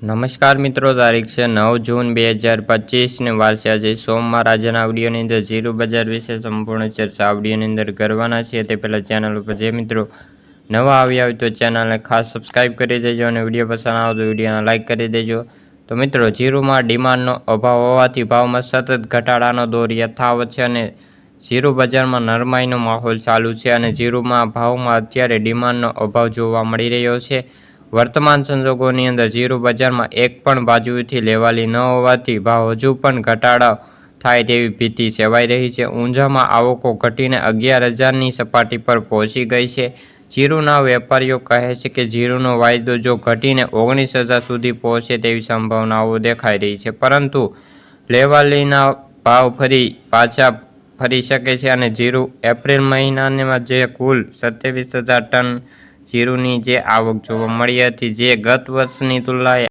નમસ્કાર મિત્રો, તારીખ છે 9 જૂન 2025 ને વાર છે આજે સોમવાર। આજના વિડીયોની અંદર જીરું બજાર વિશે સંપૂર્ણ ચર્ચા વિડીયોની અંદર કરવાના છીએ। તે પહેલાં ચેનલ ઉપર જે મિત્રો નવા આવ્યા હોય તો ચેનલને ખાસ સબસ્ક્રાઈબ કરી દેજો અને વિડીયો પસંદ આવે તો વિડીયોને લાઇક કરી દેજો। તો મિત્રો, જીરુમાં ડિમાન્ડનો અભાવ હોવાથી ભાવમાં સતત ઘટાડાનો દોર યથાવત છે અને જીરું બજારમાં નરમાઈનો માહોલ ચાલુ છે અને જીરુમાં ભાવમાં અત્યારે ડિમાન્ડનો અભાવ જોવા મળી રહ્યો છે। વર્તમાન સંજોગોની અંદર જીરું બજારમાં એક પણ બાજુથી લેવાલી ન હોવાથી ભાવ હજુ પણ ઘટાડો થાય તેવી ભીતિ સેવાઈ રહી છે। ઊંઝામાં આવકો ઘટીને 11,000ની સપાટી પર પહોંચી ગઈ છે। જીરુના વેપારીઓ કહે છે કે જીરુનો વાયદો જો ઘટીને 19,000 સુધી પહોંચે તેવી સંભાવનાઓ દેખાઈ રહી છે, પરંતુ લેવાલીના ભાવ પાછા ફરી શકે છે અને જીરું એપ્રિલ મહિનામાં જે કુલ 27,000 ટન જીરુની જે આવક જોવા મળી હતી, જે ગત વર્ષની તુલનાએ